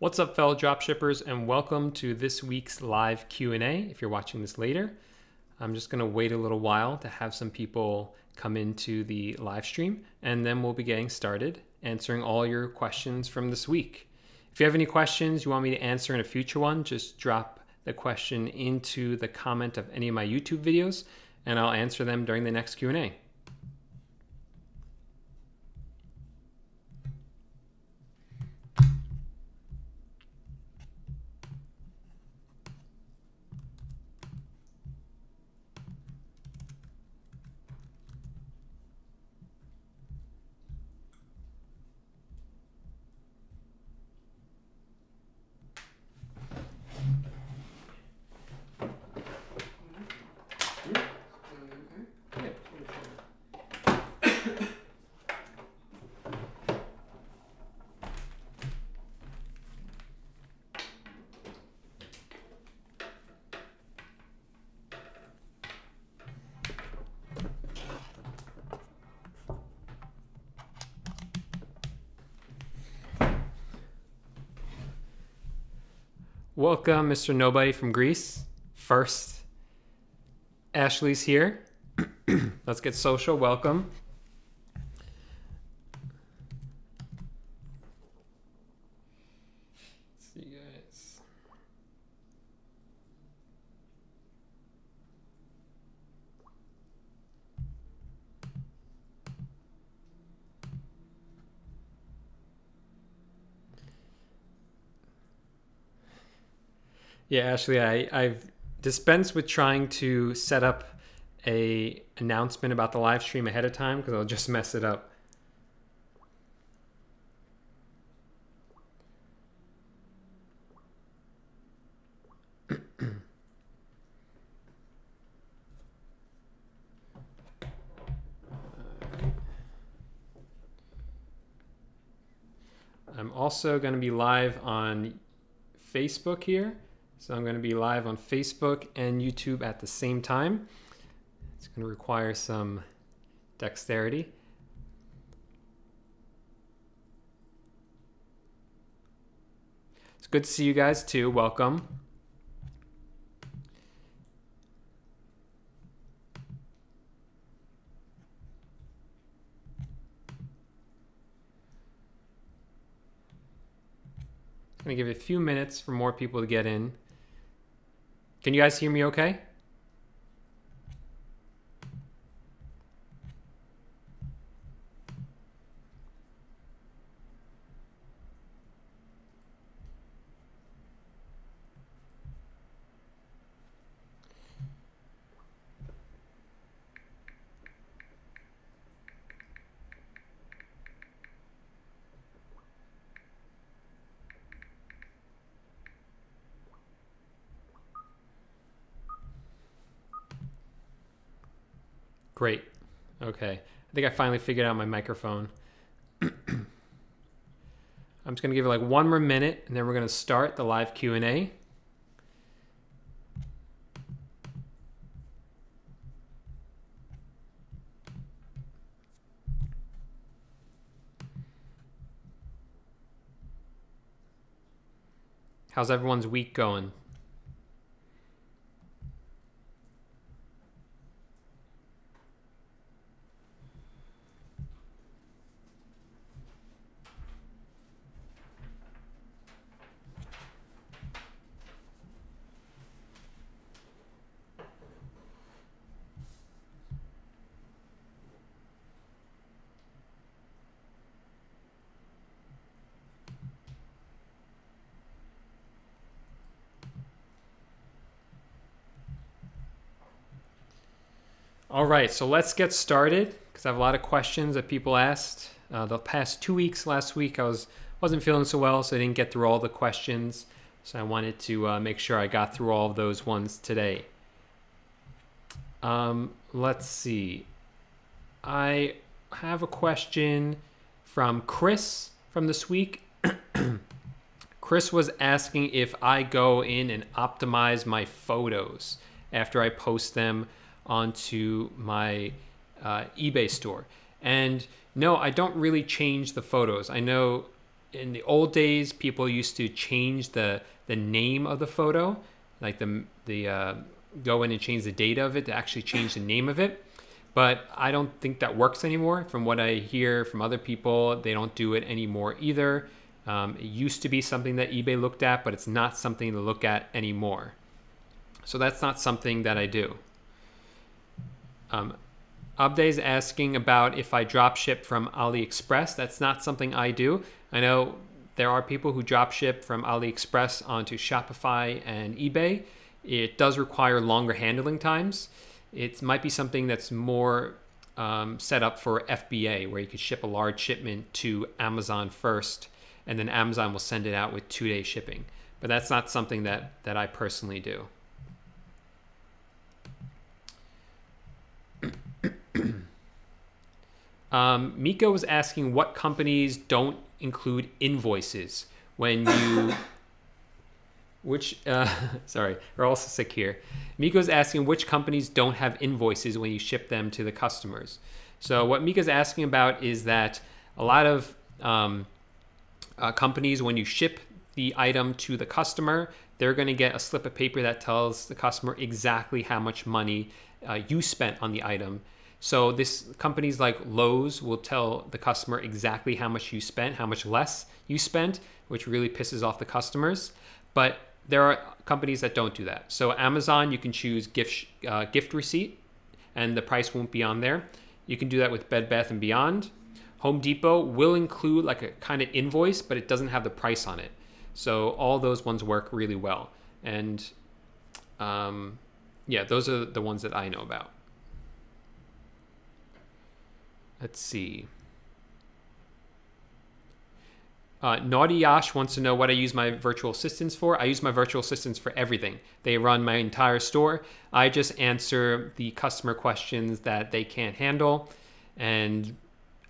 What's up, fellow dropshippers, and welcome to this week's live Q&A. If you're watching this later, I'm just going to wait a little while to have some people come into the live stream, and then we'll be getting started answering all your questions from this week. If you have any questions you want me to answer in a future one, just drop the question into the comment of any of my YouTube videos, and I'll answer them during the next Q&A. Welcome, Mr. Nobody from Greece. First, Ashley's here. Let's get social. Welcome. Let's see, guys. Yeah, Ashley, I've dispensed with trying to set up an announcement about the live stream ahead of time because I'll just mess it up. I'm also going to be live on Facebook here. So I'm going to be live on Facebook and YouTube at the same time. It's going to require some dexterity. It's good to see you guys too. Welcome. I'm going to give it a few minutes for more people to get in. Can you guys hear me okay? Great. Okay. I think I finally figured out my microphone. I'm just going to give it like one more minute, and then we're going to start the live Q&A. How's everyone's week going? All right, so let's get started because I have a lot of questions that people asked. The past 2 weeks, last week, I wasn't feeling so well, so I didn't get through all the questions. So I wanted to make sure I got through all of those ones today. Let's see. I have a question from Chris from this week. Chris was asking if I go in and optimize my photos after I post them onto my eBay store. And no, I don't really change the photos. I know in the old days, people used to change the name of the photo, like go in and change the data of it to actually change the name of it. But I don't think that works anymore. From what I hear from other people, they don't do it anymore either. It used to be something that eBay looked at, but it's not something to look at anymore. So that's not something that I do. Abde is asking about if I drop ship from AliExpress. That's not something I do. I know there are people who drop ship from AliExpress onto Shopify and eBay. It does require longer handling times. It might be something that's more set up for FBA, where you could ship a large shipment to Amazon first, and then Amazon will send it out with 2-day shipping. But that's not something that I personally do. Mika was asking what companies don't include invoices when you... sorry, we're also sick here. Miko's asking which companies don't have invoices when you ship them to the customers. So what Mika's asking about is that a lot of companies, when you ship the item to the customer, they're going to get a slip of paper that tells the customer exactly how much money you spent on the item. So companies like Lowe's will tell the customer exactly how much you spent, how much less you spent, which really pisses off the customers. But there are companies that don't do that. So Amazon, you can choose gift receipt, and the price won't be on there. You can do that with Bed Bath & Beyond. Home Depot will include like a kind of invoice, but it doesn't have the price on it. So all those ones work really well. And yeah, those are the ones that I know about. Let's see. Naughty Yash wants to know what I use my virtual assistants for. I use my virtual assistants for everything. They run my entire store. I just answer the customer questions that they can't handle, and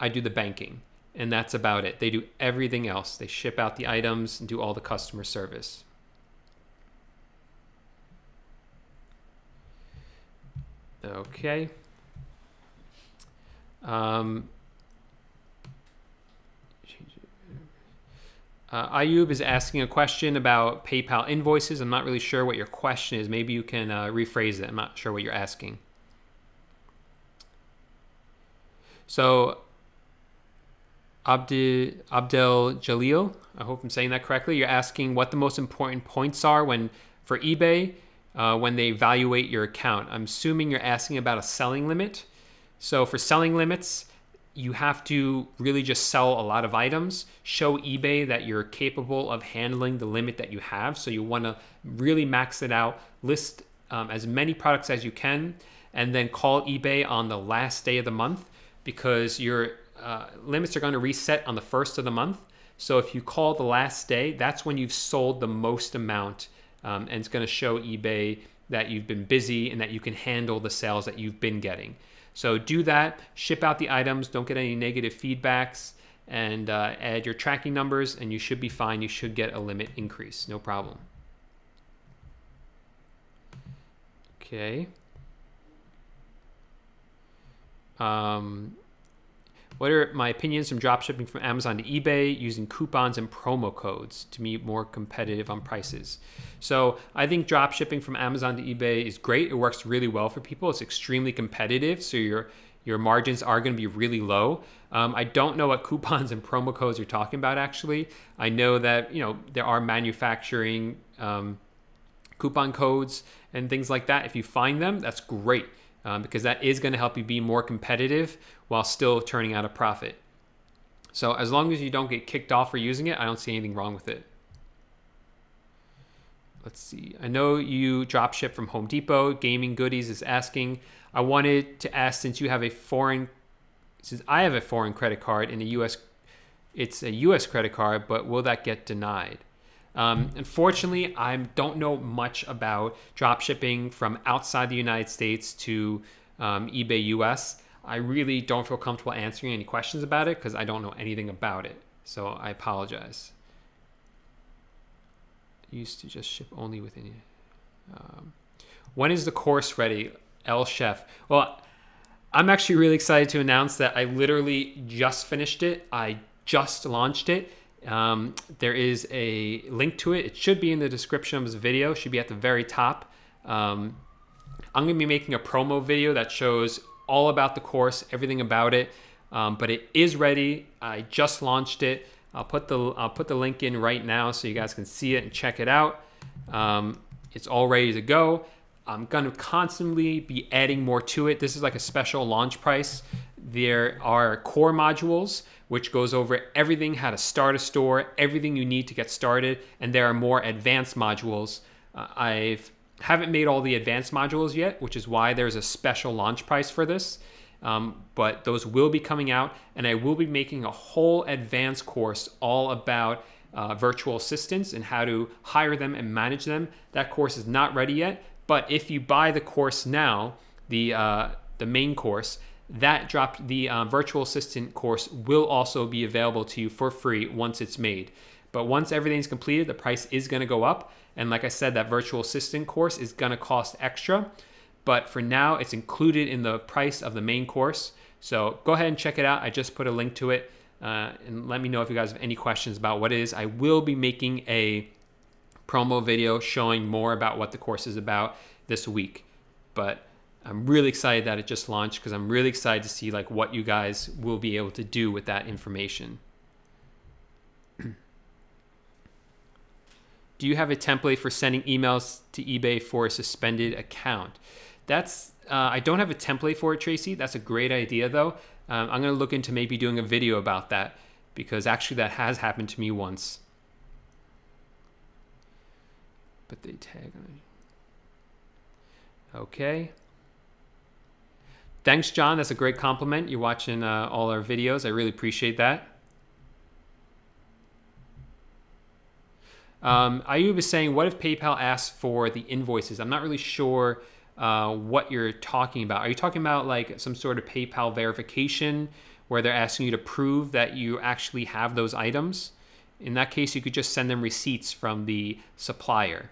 I do the banking, and that's about it. They do everything else. They ship out the items and do all the customer service. Okay. Ayub is asking a question about PayPal invoices. I'm not really sure what your question is. Maybe you can rephrase it. I'm not sure what you're asking. So Abdel Jalil, I hope I'm saying that correctly. You're asking what the most important points are for eBay when they evaluate your account. I'm assuming you're asking about a selling limit. So for selling limits, you have to really just sell a lot of items, show eBay that you're capable of handling the limit that you have. So you want to really max it out, list as many products as you can, and then call eBay on the last day of the month, because your limits are going to reset on the first of the month. So if you call the last day, that's when you've sold the most amount, and it's going to show eBay that you've been busy and that you can handle the sales that you've been getting. So do that, ship out the items, don't get any negative feedbacks, and add your tracking numbers, and you should be fine. You should get a limit increase, no problem. Okay. What are my opinions from dropshipping from Amazon to eBay using coupons and promo codes to be more competitive on prices? So I think dropshipping from Amazon to eBay is great. It works really well for people. It's extremely competitive, so your margins are going to be really low. I don't know what coupons and promo codes you're talking about, actually. I know that there are manufacturing coupon codes and things like that. If you find them, that's great. Because that is going to help you be more competitive while still turning out a profit. So as long as you don't get kicked off for using it, I don't see anything wrong with it. Let's see. I know you drop ship from Home Depot. Gaming Goodies is asking, I wanted to ask, since I have a foreign credit card in the US, it's a US credit card, but will that get denied? Unfortunately, I don't know much about drop shipping from outside the United States to eBay US. I really don't feel comfortable answering any questions about it because I don't know anything about it. So I apologize. Used to just ship only within. When is the course ready? L Chef. Well, I'm actually really excited to announce that I literally just finished it. I just launched it. There is a link to it. It should be in the description of this video. It should be at the very top. I'm going to be making a promo video that shows all about the course, everything about it. But it is ready. I just launched it. I'll put the link in right now so you guys can see it and check it out. It's all ready to go. I'm going to constantly be adding more to it. This is like a special launch price. There are core modules, which goes over everything, how to start a store, everything you need to get started. And there are more advanced modules. I haven't made all the advanced modules yet, which is why there's a special launch price for this. But those will be coming out, and I will be making a whole advanced course all about virtual assistants and how to hire them and manage them. That course is not ready yet, but if you buy the course now, the main course, the virtual assistant course will also be available to you for free once it's made. But once everything's completed, the price is going to go up. And like I said, that virtual assistant course is going to cost extra. But for now, it's included in the price of the main course. So go ahead and check it out. I just put a link to it. And let me know if you guys have any questions about what it is. I will be making a promo video showing more about what the course is about this week. But I'm really excited that it just launched because I'm really excited to see like what you guys will be able to do with that information. Do you have a template for sending emails to eBay for a suspended account? I don't have a template for it, Tracy. That's a great idea though. I'm going to look into maybe doing a video about that because actually that has happened to me once. But they tag on it. Okay. Thanks, John. That's a great compliment. You're watching all our videos. I really appreciate that. Ayub is saying, what if PayPal asks for the invoices? I'm not really sure what you're talking about. Are you talking about like some sort of PayPal verification where they're asking you to prove that you actually have those items? In that case, you could just send them receipts from the supplier.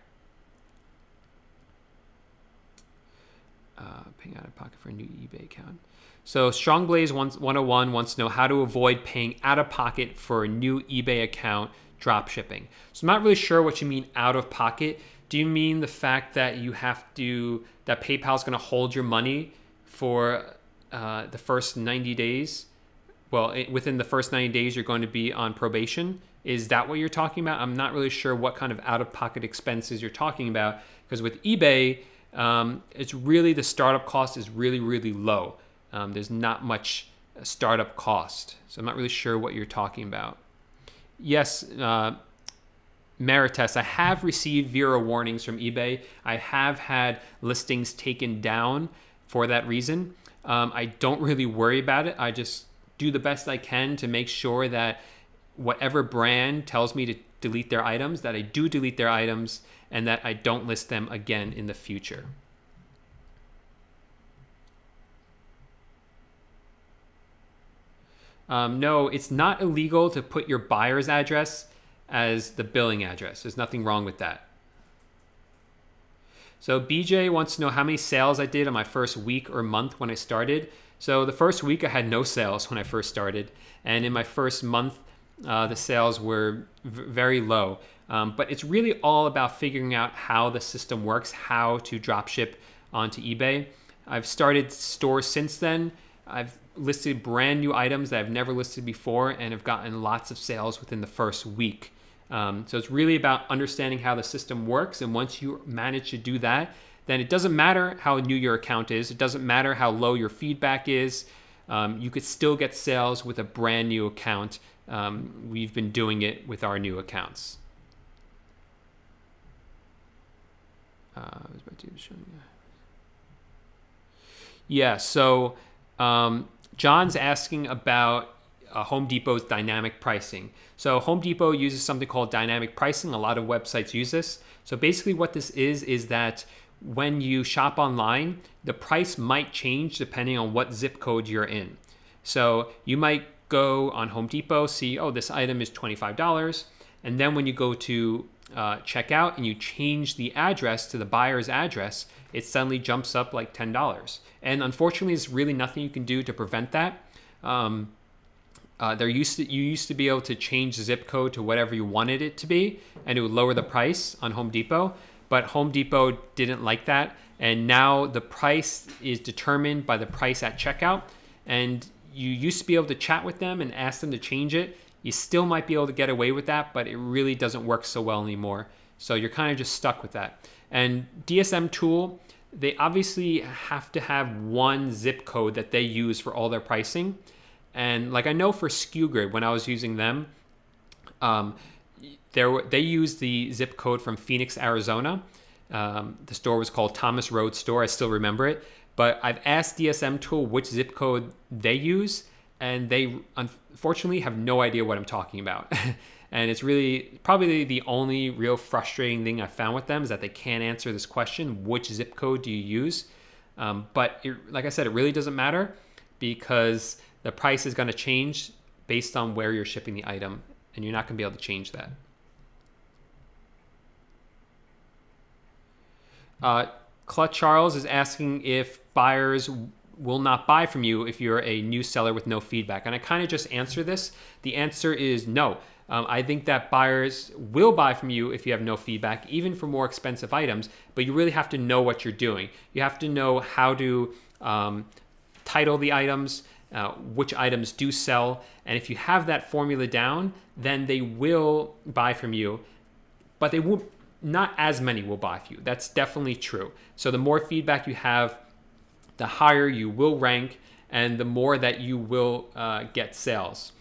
Paying out of pocket for a new eBay account. So Strongblaze 101 wants to know how to avoid paying out of pocket for a new eBay account drop shipping. So I'm not really sure what you mean out of pocket. Do you mean the fact that that PayPal is going to hold your money for the first 90 days? Well, within the first 90 days, you're going to be on probation. Is that what you're talking about? I'm not really sure what kind of out-of-pocket expenses you're talking about because with eBay, it's really the startup cost is really, really low. There's not much startup cost. So I'm not really sure what you're talking about. Yes, Marites, I have received Vera warnings from eBay. I have had listings taken down for that reason. I don't really worry about it. I just do the best I can to make sure that whatever brand tells me to delete their items, that I do delete their items and that I don't list them again in the future. No, it's not illegal to put your buyer's address as the billing address. There's nothing wrong with that. So BJ wants to know how many sales I did in my first week or month when I started. So the first week I had no sales when I first started. And in my first month, the sales were very low. But it's really all about figuring out how the system works, how to drop ship onto eBay. I've started stores since then. I've listed brand new items that I've never listed before and have gotten lots of sales within the first week. So it's really about understanding how the system works. And once you manage to do that, then it doesn't matter how new your account is. It doesn't matter how low your feedback is. You could still get sales with a brand new account. We've been doing it with our new accounts. Yeah, so John's asking about Home Depot's dynamic pricing. So Home Depot uses something called dynamic pricing. A lot of websites use this. So basically what this is that when you shop online, the price might change depending on what zip code you're in. So you might go on Home Depot, see, oh, this item is $25. And then when you go to checkout and you change the address to the buyer's address, it suddenly jumps up like $10. And unfortunately, there's really nothing you can do to prevent that. you used to be able to change the zip code to whatever you wanted it to be, and it would lower the price on Home Depot. But Home Depot didn't like that, and now the price is determined by the price at checkout. And you used to be able to chat with them and ask them to change it. You still might be able to get away with that, but it really doesn't work so well anymore. So you're kind of just stuck with that. And DSM Tool, they obviously have to have one zip code that they use for all their pricing. And like I know for SKU Grid, when I was using them, they used the zip code from Phoenix, Arizona. The store was called Thomas Road Store. I still remember it. But I've asked DSM Tool which zip code they use, and they unfortunately have no idea what I'm talking about. And it's really probably the only real frustrating thing I found with them is that they can't answer this question, which zip code do you use? But like I said, it really doesn't matter because the price is going to change based on where you're shipping the item, and you're not going to be able to change that. Clutch Charles is asking if buyers will not buy from you if you're a new seller with no feedback. And I kind of just answered this. The answer is no. I think that buyers will buy from you if you have no feedback, even for more expensive items, but you really have to know what you're doing. You have to know how to title the items, which items do sell. And if you have that formula down, then they will buy from you, but they won't. Not as many will buy from you. That's definitely true. So the more feedback you have, the higher you will rank and the more that you will get sales.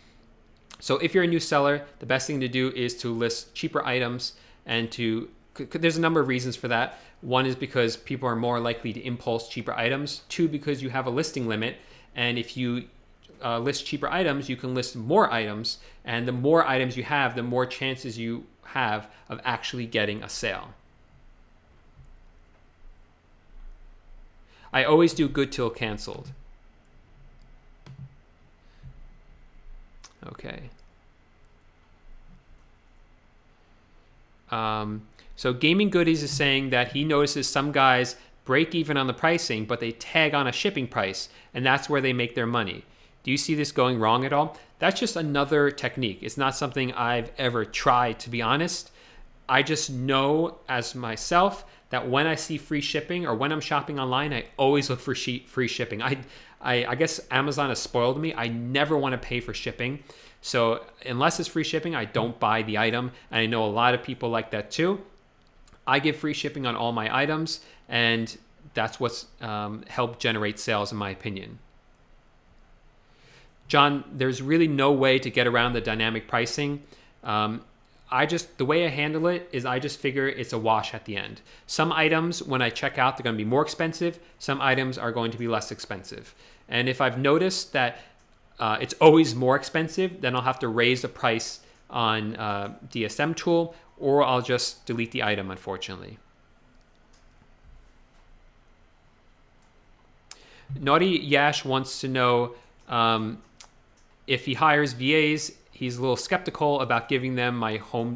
So if you're a new seller, the best thing to do is to list cheaper items, and there's a number of reasons for that. One is because people are more likely to impulse cheaper items. Two, because you have a listing limit. And if you list cheaper items, you can list more items. And the more items you have, the more chances you have of actually getting a sale. I always do good till canceled. Okay. So Gaming Goodies is saying that he notices some guys break even on the pricing, but they tag on a shipping price, and that's where they make their money. Do you see this going wrong at all? That's just another technique. It's not something I've ever tried, to be honest. I just know as myself that when I see free shipping or when I'm shopping online, I always look for free shipping. I guess Amazon has spoiled me. I never want to pay for shipping. So unless it's free shipping, I don't buy the item. And I know a lot of people like that too. I give free shipping on all my items, and that's what's helped generate sales in my opinion. John, there's really no way to get around the dynamic pricing. The way I handle it is I just figure it's a wash at the end. Some items, when I check out, they're going to be more expensive. Some items are going to be less expensive. And if I've noticed that it's always more expensive, then I'll have to raise the price on DSM Tool, or I'll just delete the item, unfortunately. Naughty Yash wants to know if he hires VAs, he's a little skeptical about giving them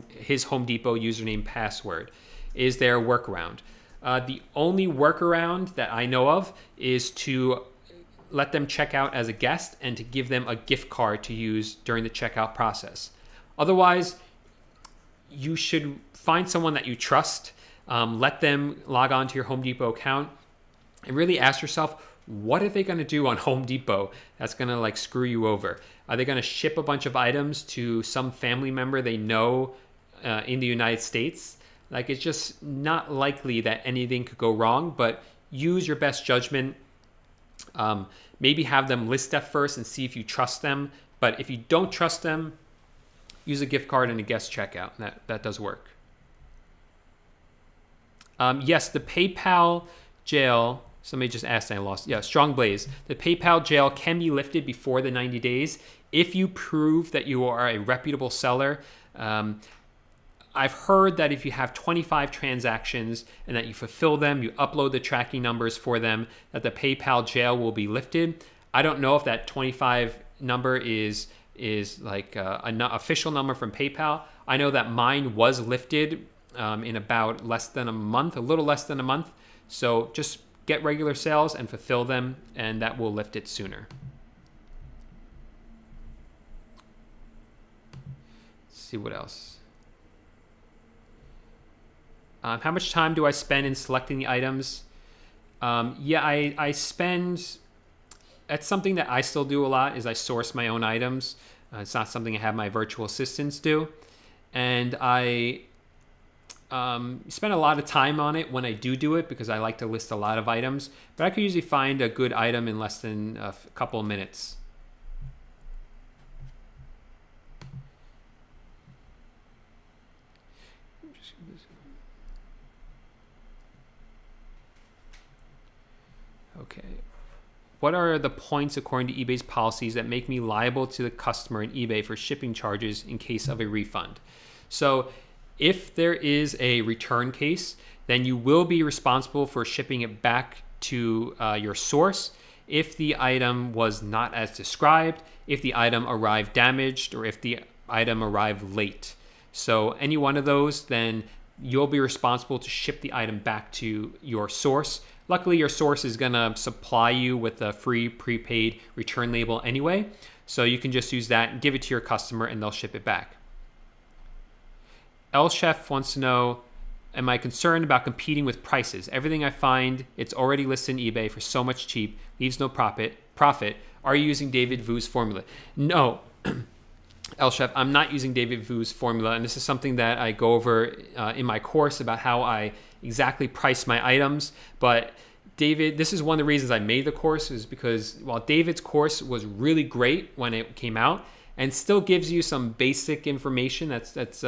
his Home Depot username password. Is there a workaround? The only workaround that I know of is to let them check out as a guest and to give them a gift card to use during the checkout process. Otherwise, you should find someone that you trust, let them log on to your Home Depot account, and really ask yourself, what are they going to do on Home Depot that's going to like screw you over? Are they going to ship a bunch of items to some family member they know in the United States? Like, it's just not likely that anything could go wrong, but use your best judgment. Maybe have them list that first and see if you trust them. But if you don't trust them, use a gift card and a guest checkout. That does work. Yes, the PayPal jail. Somebody just asked and I lost. Yeah, Strong Blaze. The PayPal jail can be lifted before the 90 days if you prove that you are a reputable seller. I've heard that if you have 25 transactions and that you fulfill them, you upload the tracking numbers for them, that the PayPal jail will be lifted. I don't know if that 25 number is like an official number from PayPal. I know that mine was lifted in about less than a month, a little less than a month. So just get regular sales and fulfill them, and that will lift it sooner. see what else. How much time do I spend in selecting the items? Yeah, I spend, that's something that I still do a lot, is I source my own items. It's not something I have my virtual assistants do. And I spend a lot of time on it when I do it, because I like to list a lot of items. But I can usually find a good item in less than a couple of minutes. Okay. What are the points according to eBay's policies that make me liable to the customer in eBay for shipping charges in case of a refund? So if there is a return case, then you will be responsible for shipping it back to your source if the item was not as described, if the item arrived damaged, or if the item arrived late. So any one of those, then you'll be responsible to ship the item back to your source. Luckily, your source is gonna supply you with a free prepaid return label anyway. So you can just use that and give it to your customer and they'll ship it back. L Chef wants to know, am I concerned about competing with prices? Everything I find, it's already listed in eBay for so much cheap, leaves no profit. Are you using David Vu's formula? No. L Chef, I'm not using David Vu's formula, and this is something that I go over in my course about how I exactly price my items. But David, this is one of the reasons I made the course, is because while David's course was really great when it came out and still gives you some basic information that's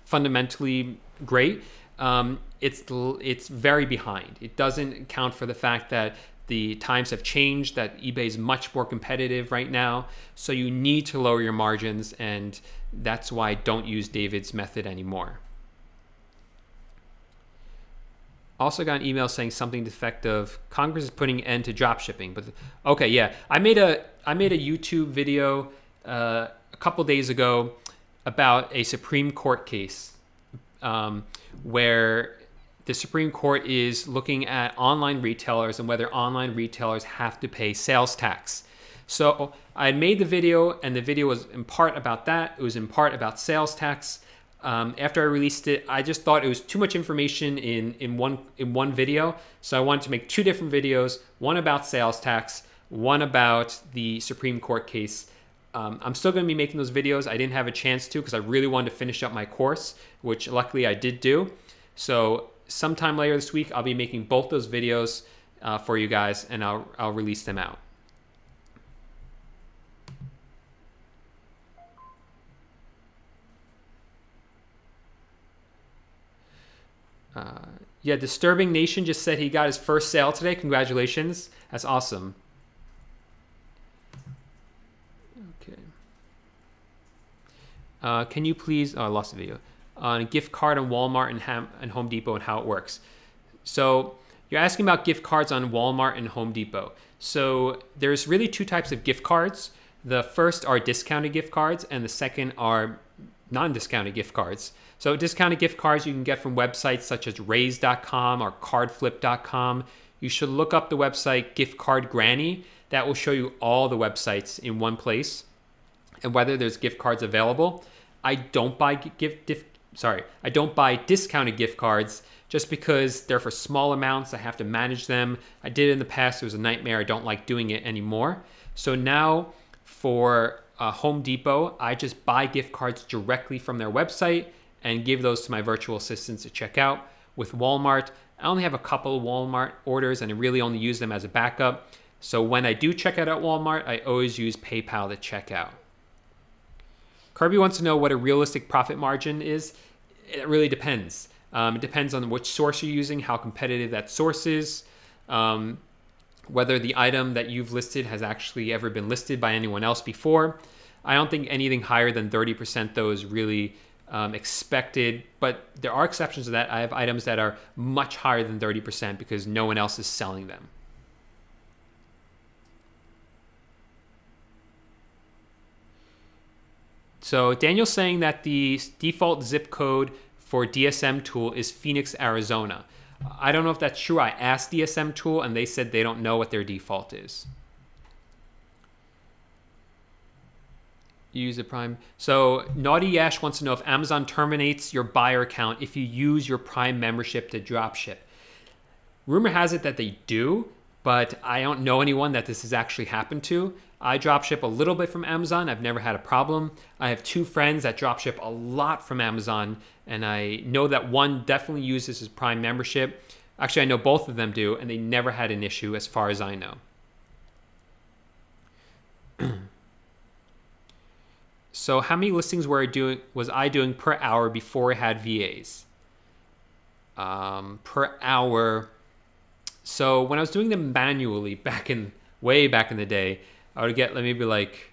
fundamentally great, it's very behind. It doesn't account for the fact that the times have changed, that eBay is much more competitive right now. So you need to lower your margins, and that's why I don't use David's method anymore. Also got an email saying something defective. Congress is putting an end to dropshipping. But okay, yeah, I made a YouTube video a couple days ago about a Supreme Court case where the Supreme Court is looking at online retailers and whether online retailers have to pay sales tax. So I made the video, and the video was in part about that. It was in part about sales tax. After I released it, I just thought it was too much information in one video. So I wanted to make two different videos, one about sales tax, one about the Supreme Court case. I'm still going to be making those videos. I didn't have a chance to because I really wanted to finish up my course, which luckily I did do. So sometime later this week, I'll be making both those videos for you guys, and I'll release them out. Yeah, Disturbing Nation just said he got his first sale today. Congratulations. That's awesome. Okay. Can you please, oh, I lost the video. On a gift card on Walmart and Home Depot and how it works. So you're asking about gift cards on Walmart and Home Depot. So there's really two types of gift cards. The first are discounted gift cards, and the second are non-discounted gift cards. So discounted gift cards you can get from websites such as Raise.com or Cardflip.com. You should look up the website Gift Card Granny. That will show you all the websites in one place and whether there's gift cards available. I don't buy discounted gift cards just because they're for small amounts. I have to manage them. I did it in the past. It was a nightmare. I don't like doing it anymore. So now for Home Depot, I just buy gift cards directly from their website and give those to my virtual assistants to check out. With Walmart, I only have a couple of Walmart orders and I really only use them as a backup. So when I do check out at Walmart, I always use PayPal to check out. Kirby wants to know what a realistic profit margin is. It really depends. It depends on which source you're using, how competitive that source is, whether the item that you've listed has actually ever been listed by anyone else before. I don't think anything higher than 30% though is really expected, but there are exceptions to that. I have items that are much higher than 30% because no one else is selling them. So Daniel's saying that the default zip code for DSM Tool is Phoenix, Arizona. I don't know if that's true. I asked DSM Tool and they said they don't know what their default is. Use a Prime. So Naughty Yash wants to know if Amazon terminates your buyer account if you use your Prime membership to dropship. Rumor has it that they do, but I don't know anyone that this has actually happened to. I dropship a little bit from Amazon. I've never had a problem. I have 2 friends that dropship a lot from Amazon, and I know that one definitely uses his Prime membership. Actually, I know both of them do, and they never had an issue as far as I know. So how many listings was I doing per hour before I had VAs? Per hour. So when I was doing them manually way back in the day, I would get maybe like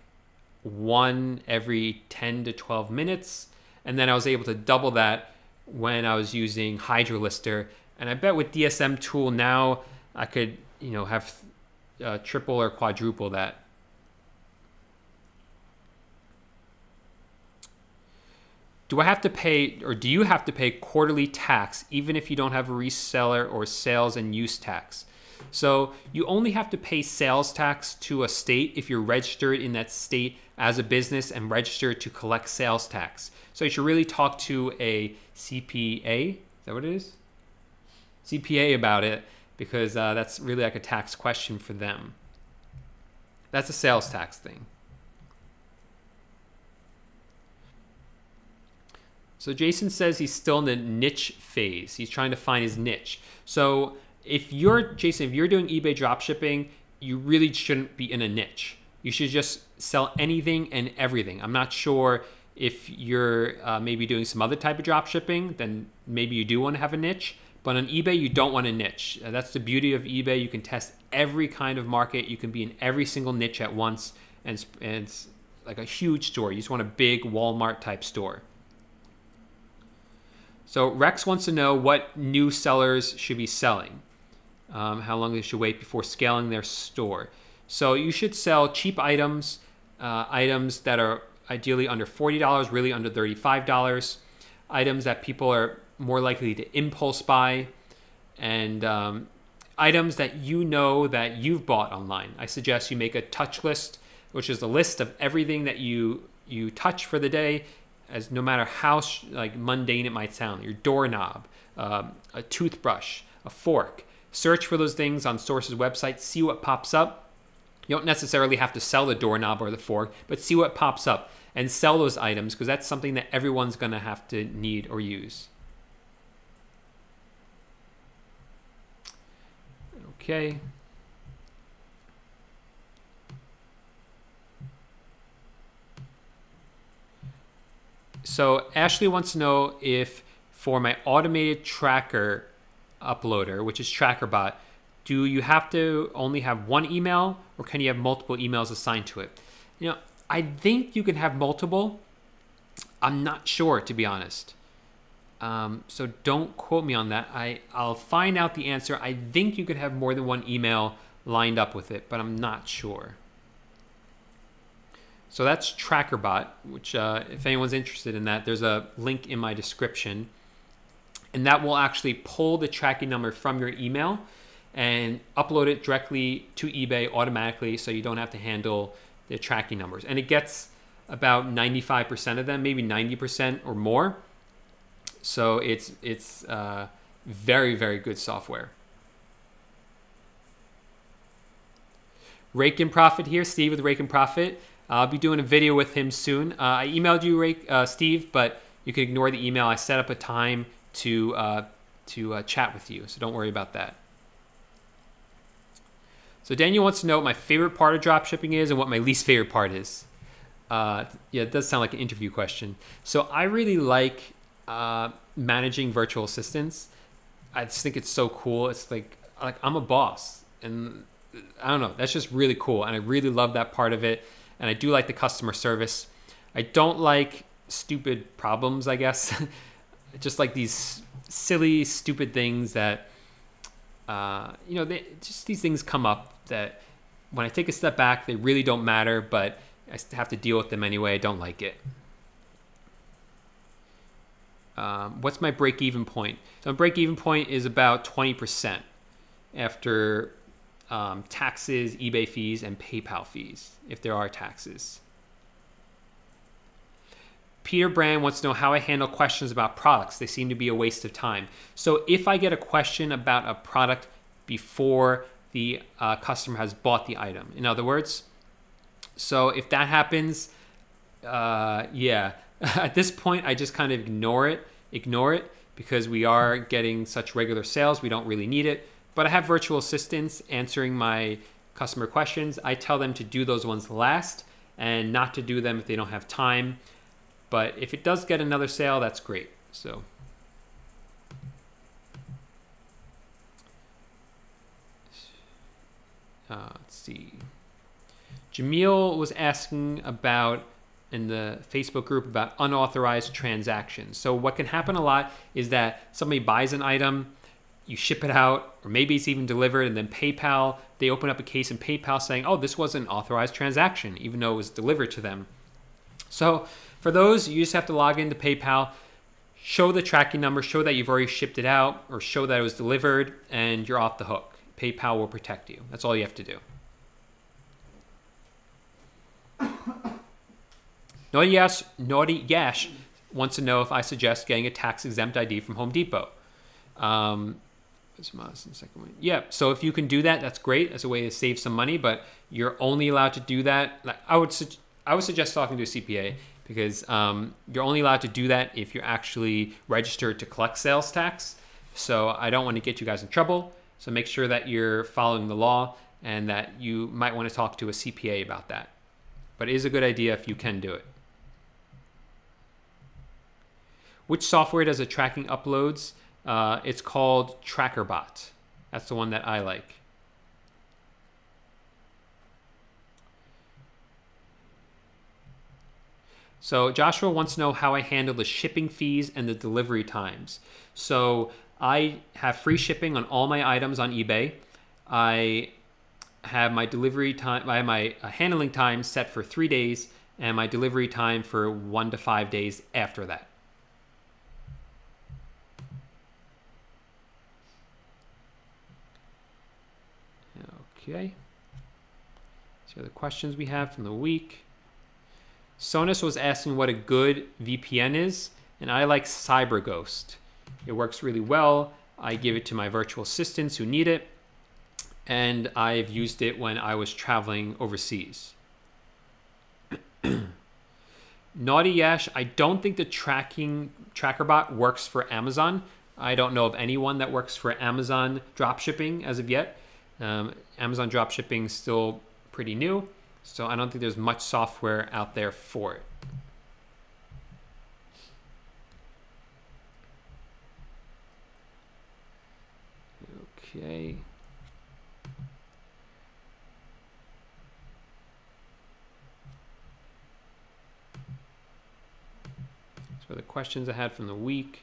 1 every 10 to 12 minutes. And then I was able to double that when I was using HydroLister. And I bet with DSM tool now I could, have triple or quadruple that. Do I have to pay, or do you have to pay quarterly tax even if you don't have a reseller or sales and use tax? So you only have to pay sales tax to a state if you're registered in that state as a business and registered to collect sales tax. So you should really talk to a CPA. Is that what it is? CPA about it, because that's really like a tax question for them. That's a sales tax thing. So Jason says he's still in the niche phase. He's trying to find his niche. So Jason, if you're doing eBay dropshipping, you really shouldn't be in a niche. You should just sell anything and everything. I'm not sure if you're maybe doing some other type of dropshipping, then maybe you do want to have a niche. But on eBay, you don't want a niche. That's the beauty of eBay. You can test every kind of market. You can be in every single niche at once. And it's like a huge store. You just want a big Walmart type store. So Rex wants to know what new sellers should be selling, how long they should wait before scaling their store. So you should sell cheap items, items that are ideally under $40, really under $35, items that people are more likely to impulse buy, and items that that you've bought online. I suggest you make a touch list, which is a list of everything that you touch for the day, as no matter how mundane it might sound. Your doorknob, a toothbrush, a fork. Search for those things on Source's website, see what pops up. You don't necessarily have to sell the doorknob or the fork, but see what pops up and sell those items, because that's something that everyone's going to have to need or use. Okay. So Ashley wants to know if for my automated tracker uploader, which is TrackerBot, do you have to only have one email, or can you have multiple emails assigned to it? I think you can have multiple. I'm not sure, to be honest. So don't quote me on that. I'll find out the answer. I think you could have more than one email lined up with it, but I'm not sure. So that's TrackerBot, which if anyone's interested in that, there's a link in my description. And that will actually pull the tracking number from your email and upload it directly to eBay automatically, so you don't have to handle the tracking numbers. And it gets about 95% of them, maybe 90% or more. So it's very, very good software. Rake and Profit here, Steve with Rake and Profit. I'll be doing a video with him soon. I emailed you, Steve, but you can ignore the email. I set up a time to chat with you, so don't worry about that. So Daniel wants to know what my favorite part of dropshipping is and what my least favorite part is. Yeah, it does sound like an interview question. So I really like managing virtual assistants. I just think it's so cool. It's like I'm a boss, and I don't know, that's just really cool, and I really love that part of it. And I do like the customer service. I don't like stupid problems, I guess. Just like these silly, stupid things that, just these things come up that when I take a step back, they really don't matter, but I have to deal with them anyway. I don't like it. What's my break-even point? So my break-even point is about 20% after taxes, eBay fees, and PayPal fees, if there are taxes. Peter Brand wants to know how I handle questions about products. They seem to be a waste of time. So if I get a question about a product before the customer has bought the item, in other words, so if that happens, yeah, at this point, I just kind of ignore it because we are getting such regular sales. We don't really need it. But I have virtual assistants answering my customer questions. I tell them to do those ones last and not to do them if they don't have time. But if it does get another sale, that's great. So let's see. Jamil was asking about in the Facebook group about unauthorized transactions. So what can happen a lot is that somebody buys an item, you ship it out, or maybe it's even delivered, and then PayPal, they open up a case in PayPal saying, oh, this was an authorized transaction, even though it was delivered to them. So for those, you just have to log into PayPal, show the tracking number, show that you've already shipped it out, or show that it was delivered, and you're off the hook. PayPal will protect you. That's all you have to do. Naughty Yash wants to know if I suggest getting a tax-exempt ID from Home Depot. Yeah, so if you can do that, that's great. That's a way to save some money, but you're only allowed to do that. Like I would suggest talking to a CPA because you're only allowed to do that if you're actually registered to collect sales tax. So I don't want to get you guys in trouble. So make sure that you're following the law and that you might want to talk to a CPA about that. But it is a good idea if you can do it. Which software does the tracking uploads? It's called TrackerBot. That's the one that I like. So Joshua wants to know how I handle the shipping fees and the delivery times. So I have free shipping on all my items on eBay. I have my delivery time, I have my handling time set for 3 days and my delivery time for 1 to 5 days after that. Okay. So the questions we have from the week. Sonus was asking what a good VPN is, and I like CyberGhost. It works really well. I give it to my virtual assistants who need it, and I've used it when I was traveling overseas. Naughty Yash, I don't think the TrackerBot works for Amazon. I don't know of anyone that works for Amazon dropshipping as of yet. Amazon dropshipping is still pretty new, so I don't think there's much software out there for it. Okay. So the questions I had from the week.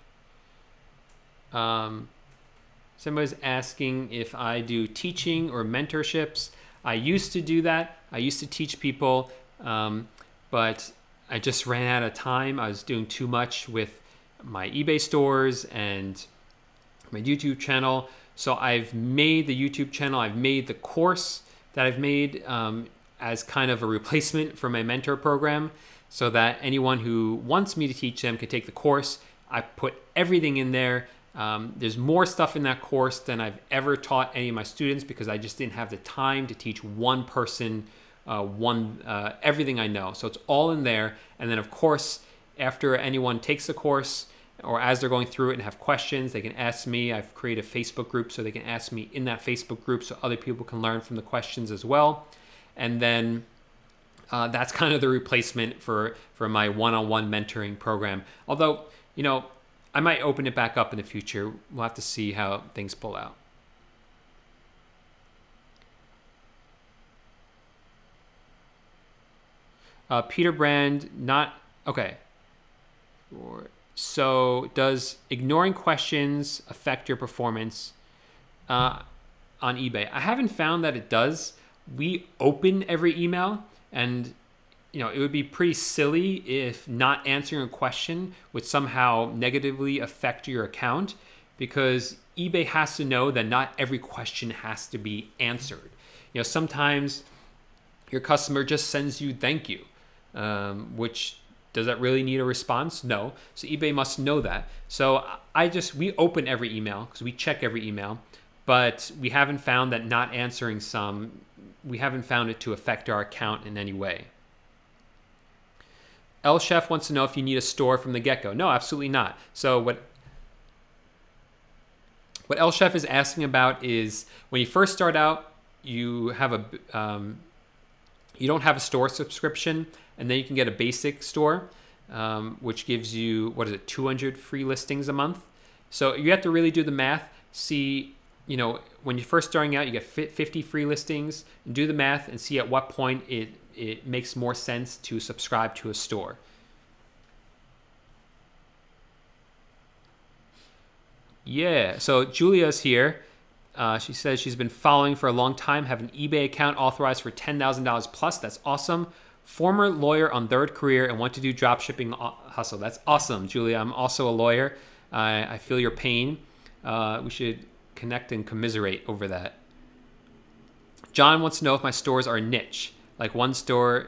Somebody's asking if I do teaching or mentorships. I used to do that. I used to teach people, but I just ran out of time. I was doing too much with my eBay stores and my YouTube channel. So I've made the YouTube channel, I've made the course that I've made as kind of a replacement for my mentor program so that anyone who wants me to teach them can take the course. I put everything in there. There's more stuff in that course than I've ever taught any of my students because I just didn't have the time to teach one person everything I know. So it's all in there. And then of course, after anyone takes the course or as they're going through it and have questions, they can ask me. I've created a Facebook group so they can ask me in that Facebook group so other people can learn from the questions as well. And then that's kind of the replacement for my one-on-one mentoring program. Although, you know, I might open it back up in the future. We'll have to see how things pull out. Peter Brand, not, okay. So does ignoring questions affect your performance on eBay? I haven't found that it does. We open every email and you know, it would be pretty silly if not answering a question would somehow negatively affect your account because eBay has to know that not every question has to be answered. You know, sometimes your customer just sends you thank you, which Does that really need a response? No. So eBay must know that. So we open every email because we check every email, but we haven't found that not answering some, we haven't found it to affect our account in any way. L Chef wants to know if you need a store from the get-go. No, absolutely not. So what L Chef is asking about is when you first start out, you have you don't have a store subscription, and then you can get a basic store, which gives you, 200 free listings a month. So you have to really do the math. See, when you're first starting out, you get 50 free listings, and do the math and see at what point it makes more sense to subscribe to a store. Yeah, so Julia's here. She says she's been following for a long time, have an eBay account authorized for $10,000 plus. That's awesome. Former lawyer on third career and want to do dropshipping hustle. That's awesome, Julia. I'm also a lawyer. I feel your pain. We should connect and commiserate over that. John wants to know if my stores are niche, like one store,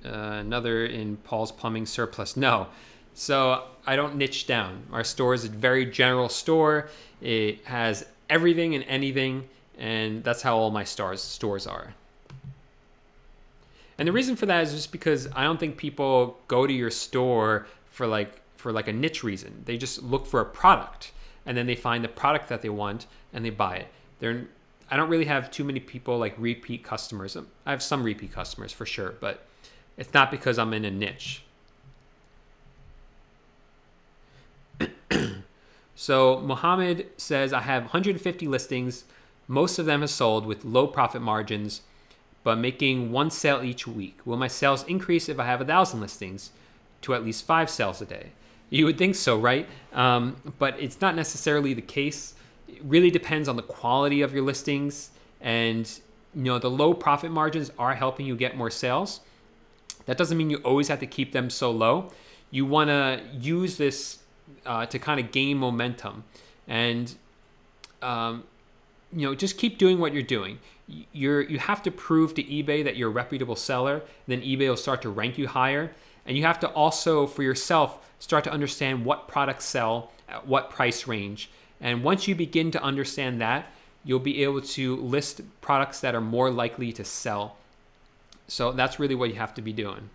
another in Paul's Plumbing surplus. No. So I don't niche down. Our store is a very general store. It has everything and anything, and that's how all my stores are. And the reason for that is just because I don't think people go to your store for like a niche reason. They just look for a product, and then they find the product that they want and they buy it. I don't really have too many people like repeat customers. I have some repeat customers for sure, but it's not because I'm in a niche. So Mohammed says, I have 150 listings. Most of them have sold with low profit margins, but making one sale each week. Will my sales increase if I have 1,000 listings to at least 5 sales a day? You would think so, right? But it's not necessarily the case. It really depends on the quality of your listings, and the low profit margins are helping you get more sales. That doesn't mean you always have to keep them so low. You want to use this to kind of gain momentum, and just keep doing what you're doing. You have to prove to eBay that you're a reputable seller. Then eBay will start to rank you higher, and you have to also, for yourself, start to understand what products sell at what price range. And once you begin to understand that, you'll be able to list products that are more likely to sell. So that's really what you have to be doing.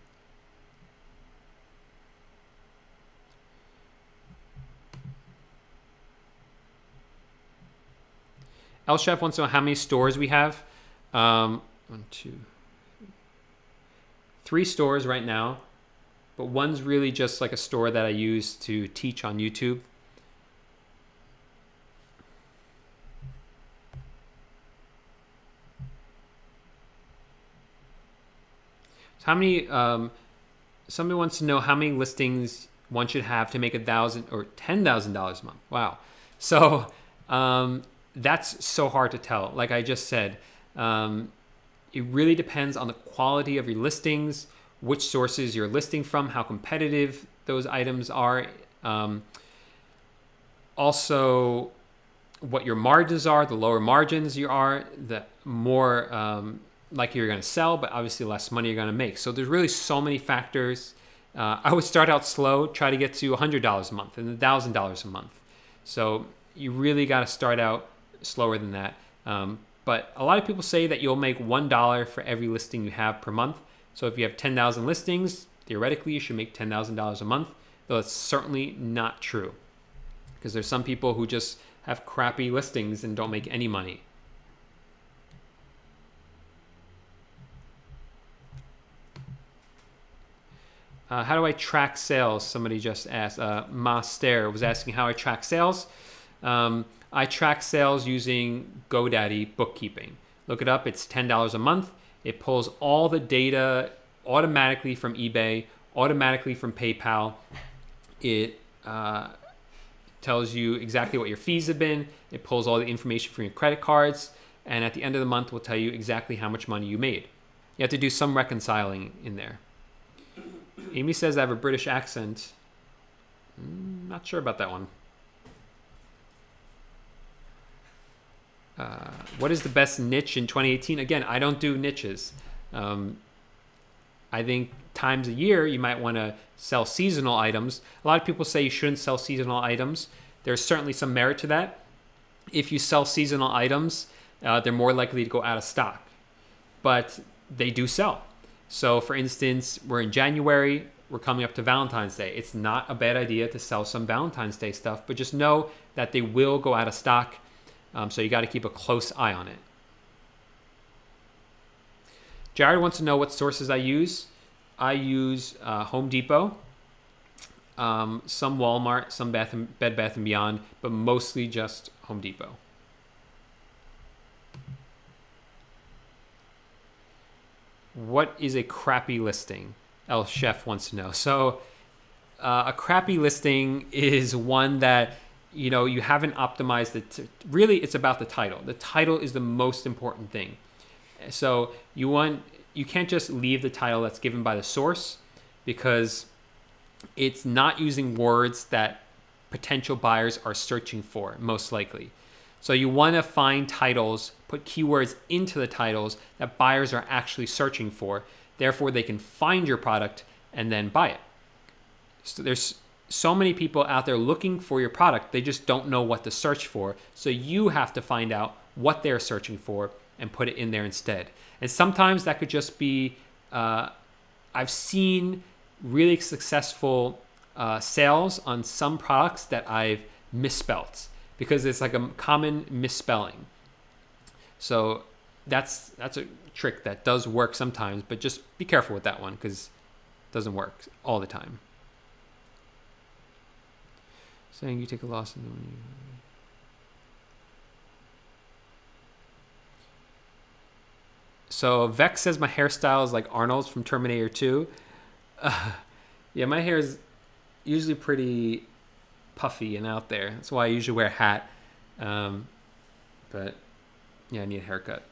L Chef wants to know how many stores we have. 1, 2, 3 stores right now, but one's really just like a store that I use to teach on YouTube. So how many? Somebody wants to know how many listings one should have to make $1,000 or $10,000 a month. Wow. So that's so hard to tell. Like I just said, it really depends on the quality of your listings, which sources you're listing from, how competitive those items are. Also, what your margins are. The lower margins you are, the more likely you're going to sell, but obviously less money you're going to make. So there's really so many factors. I would start out slow, try to get to $100 a month and $1,000 a month. So you really got to start out slower than that. But a lot of people say that you'll make $1 for every listing you have per month. So if you have 10,000 listings, theoretically you should make $10,000 a month, though it's certainly not true, because there's some people who just have crappy listings and don't make any money. How do I track sales? Somebody just asked. Master was asking how I track sales. I track sales using GoDaddy bookkeeping. Look it up. It's $10 a month. It pulls all the data automatically from eBay, automatically from PayPal. It tells you exactly what your fees have been. It pulls all the information from your credit cards. And at the end of the month, will tell you exactly how much money you made. You have to do some reconciling in there. Amy says I have a British accent. Not sure about that one. What is the best niche in 2018? Again, I don't do niches. I think times a year, you might want to sell seasonal items. A lot of people say you shouldn't sell seasonal items. There's certainly some merit to that. If you sell seasonal items, they're more likely to go out of stock, but they do sell. So for instance, we're in January, we're coming up to Valentine's Day. It's not a bad idea to sell some Valentine's Day stuff, but just know that they will go out of stock. So you got to keep a close eye on it. Jared wants to know what sources I use. I use Home Depot, some Walmart, some Bed Bath & Beyond, but mostly just Home Depot. What is a crappy listing? El Chef wants to know. So a crappy listing is one that, you know, you haven't optimized it. Really, it's about the title. The title is the most important thing. So you can't just leave the title that's given by the source, because it's not using words that potential buyers are searching for, most likely. So you want to find titles, put keywords into the titles that buyers are actually searching for. Therefore, they can find your product and then buy it. So there's so many people out there looking for your product, they just don't know what to search for. So you have to find out what they're searching for and put it in there instead. And sometimes that could just be, I've seen really successful sales on some products that I've misspelt, because it's like a common misspelling. So that's a trick that does work sometimes, but just be careful with that one, because it doesn't work all the time. Saying you take a loss in the when you... So Vex says my hairstyle is like Arnold's from Terminator 2. Yeah, my hair is usually pretty puffy and out there. That's why I usually wear a hat. But yeah, I need a haircut.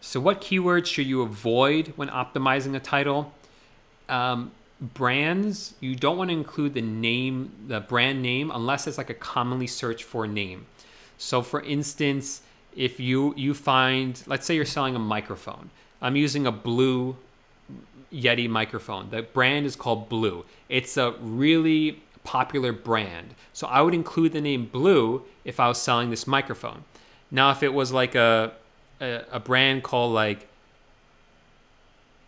So what keywords should you avoid when optimizing a title? Brands, you don't want to include the brand name, unless it's like a commonly searched for name. So for instance, if you find, let's say you're selling a microphone. I'm using a Blue Yeti microphone. The brand is called Blue. It's a really popular brand. So I would include the name Blue if I was selling this microphone. Now, if it was like a brand called like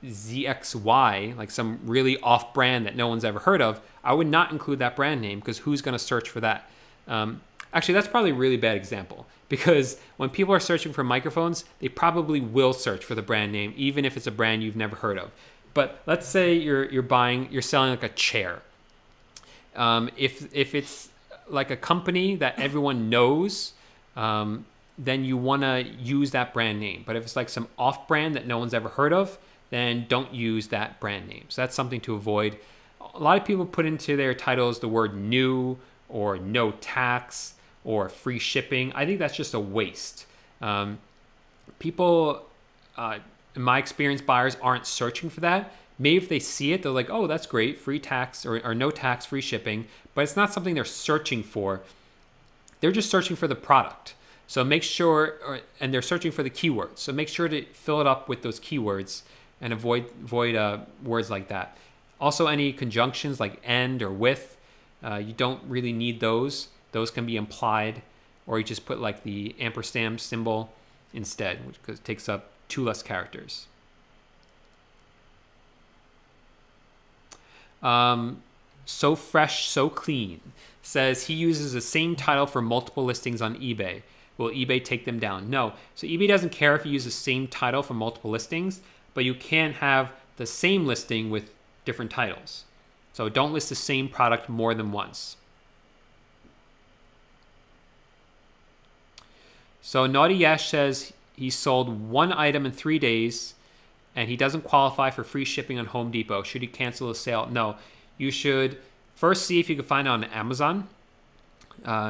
ZXY, like some really off brand that no one's ever heard of, I would not include that brand name, because who's going to search for that? Actually, that's probably a really bad example, because when people are searching for microphones, they probably will search for the brand name, even if it's a brand you've never heard of. But let's say you're selling like a chair. If it's like a company that everyone knows, then you want to use that brand name. But if it's like some off brand that no one's ever heard of, then don't use that brand name. So that's something to avoid. A lot of people put into their titles the word new or no tax or free shipping. I think that's just a waste. People, in my experience, buyers aren't searching for that. Maybe if they see it, they're like, oh, that's great, free tax or no tax, free shipping. But it's not something they're searching for. They're just searching for the product. So make sure, and they're searching for the keywords. So make sure to fill it up with those keywords and avoid words like that. Also, any conjunctions like and or with, you don't really need those. Those can be implied, or you just put like the ampersand symbol instead, which takes up 2 less characters. So Fresh, So Clean says he uses the same title for multiple listings on eBay. Will eBay take them down? No. So eBay doesn't care if you use the same title for multiple listings, but you can have the same listing with different titles. So don't list the same product more than once. So Naughty Yash says he sold 1 item in 3 days and he doesn't qualify for free shipping on Home Depot. Should he cancel the sale? No. You should first see if you can find it on Amazon.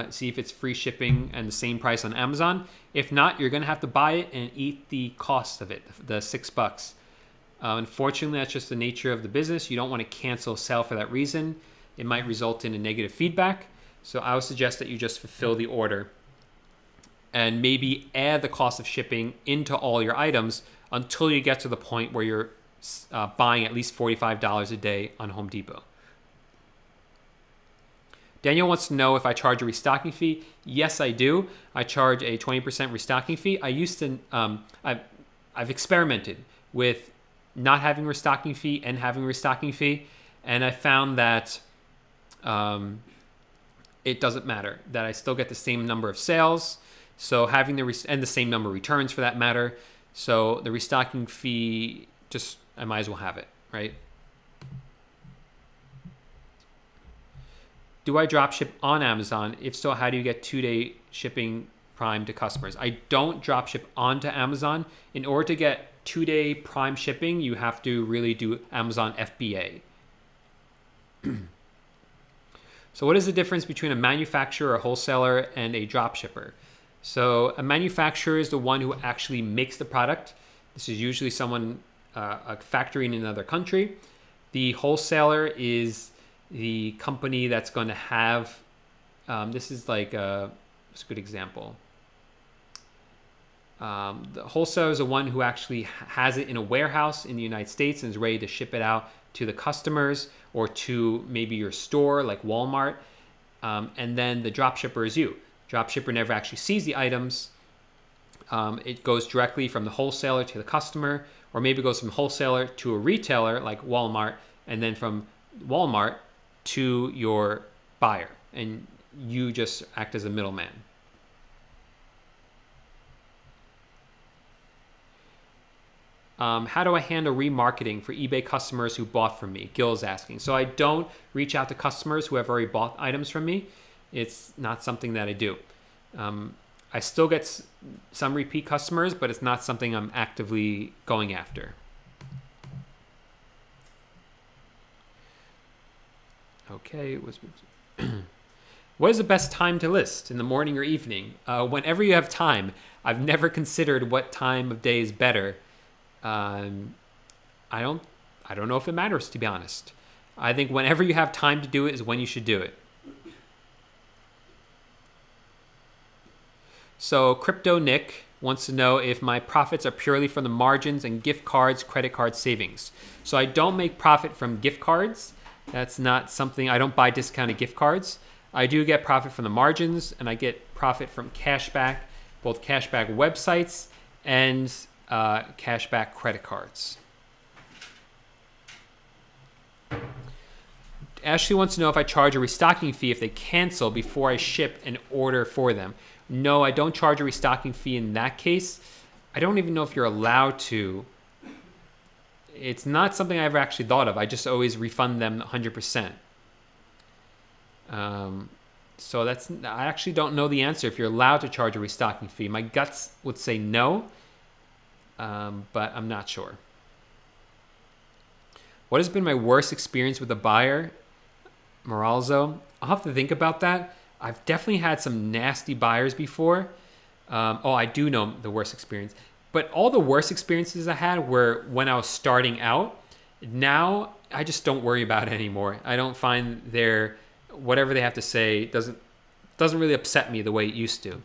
See if it's free shipping and the same price on Amazon. If not, you're going to have to buy it and eat the cost of it, the $6. Unfortunately, that's just the nature of the business. You don't want to cancel a sale for that reason. It might result in a negative feedback. So I would suggest that you just fulfill the order and maybe add the cost of shipping into all your items. until you get to the point where you're buying at least $45 a day on Home Depot. Daniel wants to know if I charge a restocking fee. Yes, I do. I charge a 20% restocking fee. I used to, I've experimented with not having restocking fee and having restocking fee, and I found that it doesn't matter, that I still get the same number of sales, so having and the same number of returns for that matter. So the restocking fee, I might as well have it, right? Do I drop ship on Amazon? If so, how do you get 2-day shipping Prime to customers? I don't drop ship onto Amazon. In order to get 2-day Prime shipping, you have to really do Amazon FBA. So what is the difference between a manufacturer, a wholesaler, and a drop shipper? So a manufacturer is the one who actually makes the product. This is usually someone, a factory in another country. The wholesaler is the company that's going to have, this is like what's a good example? The wholesaler is the one who actually has it in a warehouse in the United States and is ready to ship it out to the customers or to maybe your store like Walmart. And then the drop shipper is you. Drop shipper never actually sees the items. It goes directly from the wholesaler to the customer, or maybe it goes from wholesaler to a retailer like Walmart, and then from Walmart to your buyer, and you just act as a middleman. How do I handle remarketing for eBay customers who bought from me? Gil is asking. So I don't reach out to customers who have already bought items from me. It's not something that I do. I still get some repeat customers, but it's not something I'm actively going after. Okay. What is the best time to list, in the morning or evening? Whenever you have time. I've never considered what time of day is better. I don't know if it matters, to be honest. I think whenever you have time to do it is when you should do it. So Crypto Nick wants to know if my profits are purely from the margins and gift cards, credit card savings. So I don't make profit from gift cards. That's not something, I don't buy discounted gift cards. I do get profit from the margins, and I get profit from cashback, both cashback websites and cashback credit cards. Ashley wants to know if I charge a restocking fee if they cancel before I ship an order for them. No, I don't charge a restocking fee in that case. I don't even know if you're allowed to. It's not something I ever actually thought of. I just always refund them 100%. So I actually don't know the answer if you're allowed to charge a restocking fee. My guts would say no, but I'm not sure. What has been my worst experience with a buyer? Moralzo. I'll have to think about that. I've definitely had some nasty buyers before. I do know the worst experience. But all the worst experiences I had were when I was starting out. Now, I just don't worry about it anymore. I don't find whatever they have to say doesn't really upset me the way it used to.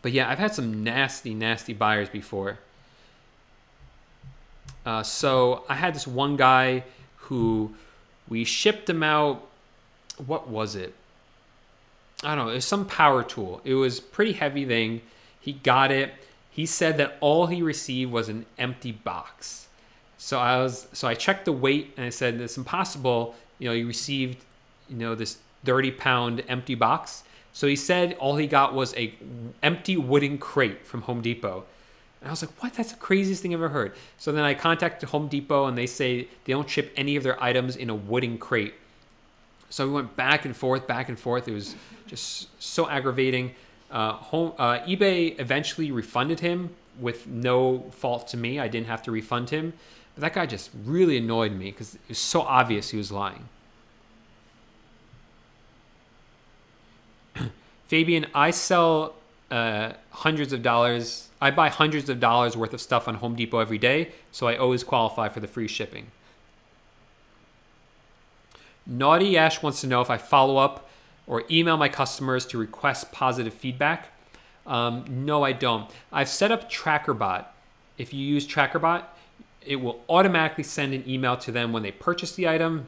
But yeah, I've had some nasty, nasty buyers before. So I had this one guy who we shipped him out. What was it? I don't know. It was some power tool. It was a pretty heavy thing. He got it. He said that all he received was an empty box. So I checked the weight and I said, it's impossible. You received, this 30-pound empty box. So he said all he got was a empty wooden crate from Home Depot. And I was like, what? That's the craziest thing I've ever heard. So then I contacted Home Depot and they say they don't ship any of their items in a wooden crate. So we went back and forth, back and forth. It was just so aggravating. eBay eventually refunded him with no fault to me. I didn't have to refund him. But that guy just really annoyed me because it was so obvious he was lying. Fabian, I sell hundreds of dollars. I buy hundreds of dollars worth of stuff on Home Depot every day, so I always qualify for the free shipping. Naughty Ash wants to know if I follow up or email my customers to request positive feedback. No, I don't. I've set up TrackerBot, if you use TrackerBot, it will automatically send an email to them when they purchase the item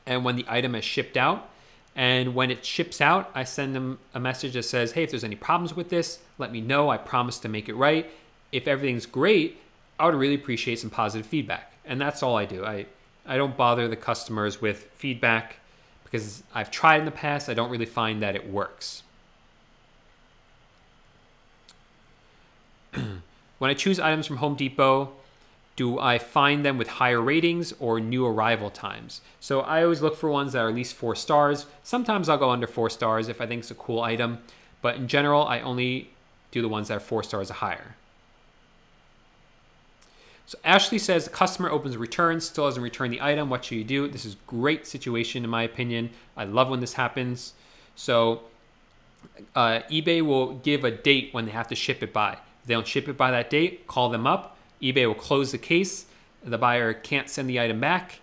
and when the item is shipped out. And when it ships out, I send them a message that says, hey, if there's any problems with this, let me know. I promise to make it right. If everything's great, I would really appreciate some positive feedback. And that's all I do. I don't bother the customers with feedback because I've tried in the past. I don't really find that it works. When I choose items from Home Depot, do I find them with higher ratings or new arrival times? So I always look for ones that are at least 4 stars. Sometimes I'll go under 4 stars if I think it's a cool item, but in general, I only do the ones that are 4 stars or higher. So Ashley says the customer opens a return, still doesn't return the item. What should you do? This is a great situation in my opinion. I love when this happens. So eBay will give a date when they have to ship it by. If they don't ship it by that date, call them up. eBay will close the case. The buyer can't send the item back.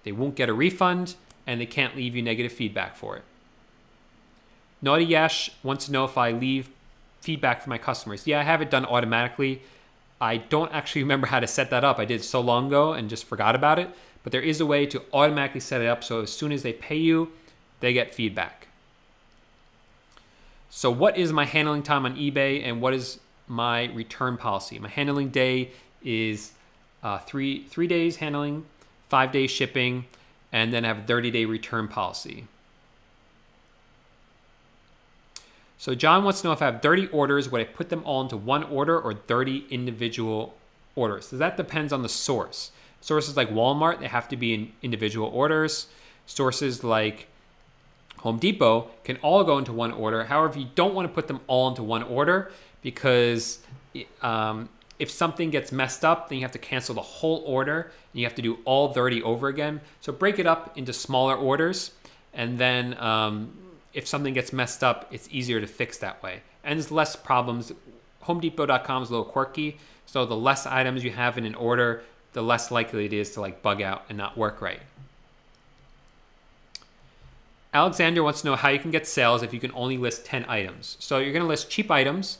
They won't get a refund, and they can't leave you negative feedback for it. Naughty Yash wants to know if I leave feedback for my customers. Yeah, I have it done automatically. I don't actually remember how to set that up. I did it so long ago and just forgot about it. But there is a way to automatically set it up so as soon as they pay you, they get feedback. So what is my handling time on eBay and what is my return policy? My handling day is three days handling, 5 days shipping, and then I have a 30-day return policy. So John wants to know if I have 30 orders, would I put them all into one order or 30 individual orders? So that depends on the source. Sources like Walmart, they have to be in individual orders. Sources like Home Depot can all go into one order. However, you don't want to put them all into one order because if something gets messed up, then you have to cancel the whole order and you have to do all 30 over again. So break it up into smaller orders, and then if something gets messed up, it's easier to fix that way. And there's less problems. HomeDepot.com is a little quirky, so the less items you have in an order, the less likely it is to like bug out and not work right. Alexander wants to know how you can get sales if you can only list 10 items. So you're going to list cheap items.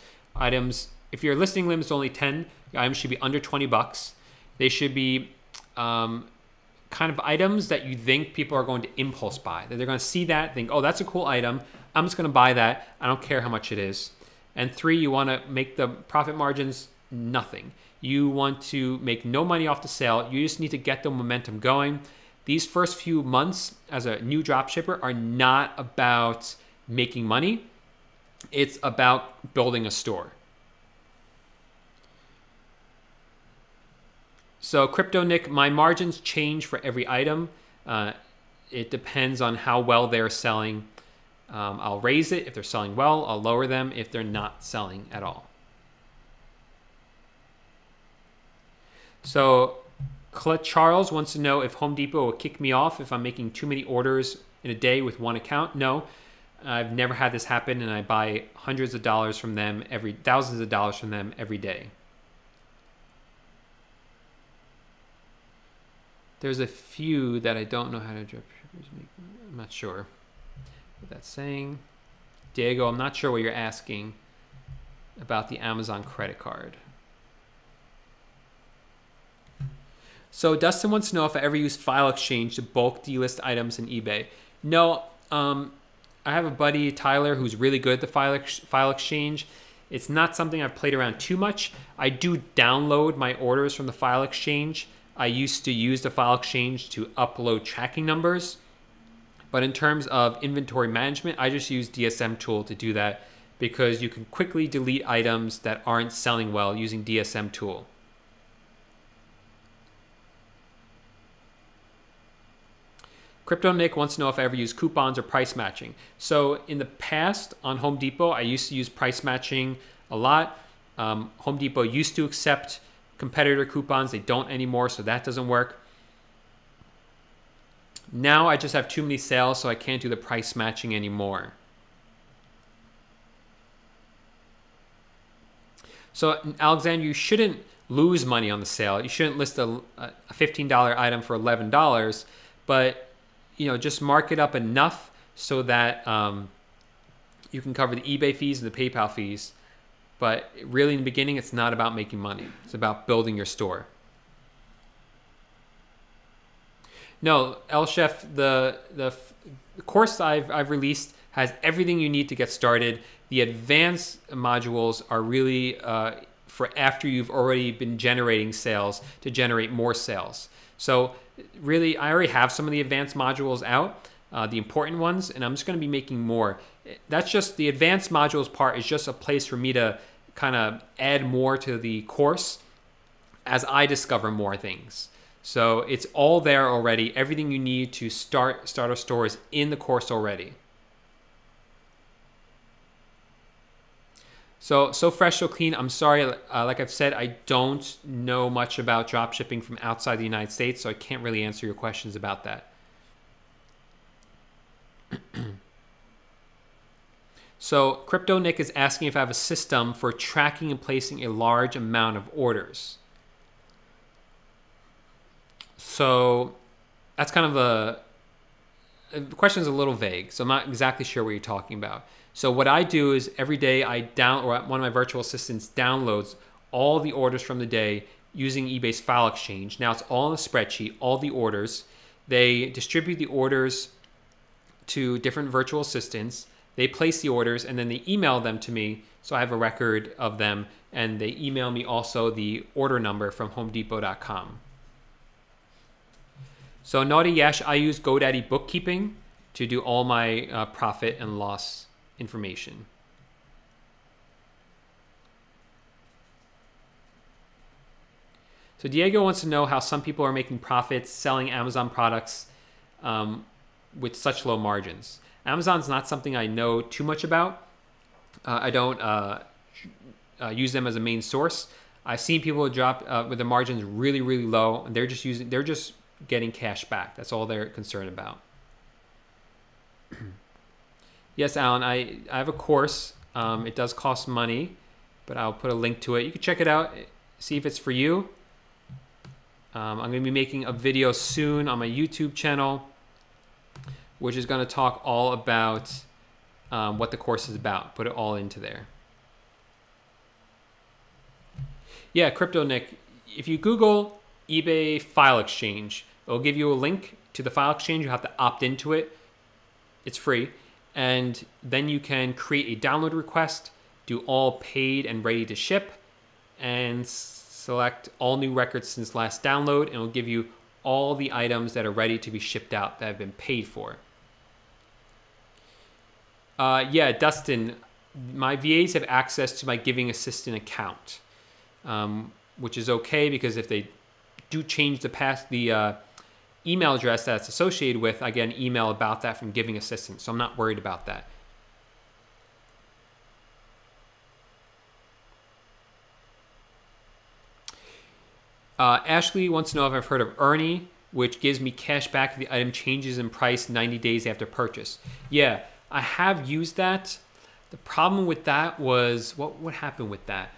If your listing limit is only 10, your items should be under 20 bucks. They should be kind of items that you think people are going to impulse buy. That they're going to see that, think, oh, that's a cool item. I'm just going to buy that. I don't care how much it is. And 3, you want to make the profit margins nothing. You want to make no money off the sale. You just need to get the momentum going. These first few months as a new dropshipper are not about making money. It's about building a store. So Crypto Nick, my margins change for every item. It depends on how well they're selling. I'll raise it if they're selling well. I'll lower them if they're not selling at all. So Charles wants to know if Home Depot will kick me off if I'm making too many orders in a day with one account. No, I've never had this happen, and I buy hundreds of dollars from them, thousands of dollars from them every day. There's a few that I don't know how to dropshippers make. I'm not sure what that's saying. Diego, I'm not sure what you're asking about the Amazon credit card. So Dustin wants to know if I ever use File Exchange to bulk delist items in eBay. No, I have a buddy, Tyler, who's really good at the File Exchange. It's not something I've played around too much. I do download my orders from the File Exchange. I used to use the File Exchange to upload tracking numbers. But in terms of inventory management, I just use DSM Tool to do that because you can quickly delete items that aren't selling well using DSM Tool. Crypto Nick wants to know if I ever use coupons or price matching. So in the past on Home Depot, I used to use price matching a lot. Home Depot used to accept competitor coupons. They don't anymore, so that doesn't work. Now I just have too many sales, so I can't do the price matching anymore. So Alexander, you shouldn't lose money on the sale. You shouldn't list a $15 item for $11, but just mark it up enough so that you can cover the eBay fees and the PayPal fees. But really, in the beginning, it's not about making money. It's about building your store. No, El Chef, the course I've released has everything you need to get started. The advanced modules are really for after you've already been generating sales to generate more sales. So really, I already have some of the advanced modules out, the important ones, and I'm just going to be making more. That's just the advanced modules part is just a place for me to kind of add more to the course as I discover more things. So it's all there already. Everything you need to start a store is in the course already. So fresh, so clean. I'm sorry, like I've said, I don't know much about drop shipping from outside the United States, so I can't really answer your questions about that. So Crypto Nick is asking if I have a system for tracking and placing a large amount of orders. So that's kind of the question is a little vague, so I'm not exactly sure what you're talking about. So what I do is every day or one of my virtual assistants downloads all the orders from the day using eBay's file exchange. Now it's all in a spreadsheet, all the orders. They distribute the orders to different virtual assistants. They place the orders and then they email them to me, so I have a record of them, and they email me also the order number from homedepot.com. So Naughty Yash, I use GoDaddy Bookkeeping to do all my profit and loss information. So Diego wants to know how some people are making profits selling Amazon products with such low margins. Amazon's not something I know too much about. I don't use them as a main source. I've seen people drop with the margins really, really low, and they're just getting cash back. That's all they're concerned about. Yes, Alan, I have a course. It does cost money, but I'll put a link to it. You can check it out, see if it's for you. I'm going to be making a video soon on my YouTube channel, which is going to talk all about what the course is about. Put it all into there. Yeah, Crypto Nick, if you Google eBay file exchange, it'll give you a link to the file exchange. You have to opt into it. It's free. And then you can create a download request, do all paid and ready to ship, and select all new records since last download, and it'll give you all the items that are ready to be shipped out that have been paid for. Yeah, Dustin, my VAs have access to my Giving Assistant account, which is okay because if they do change the email address that's associated with, I get an email about that from Giving Assistant, so I'm not worried about that. Ashley wants to know if I've heard of Ernie, which gives me cash back if the item changes in price 90 days after purchase. Yeah, I have used that. The problem with that was, what happened with that?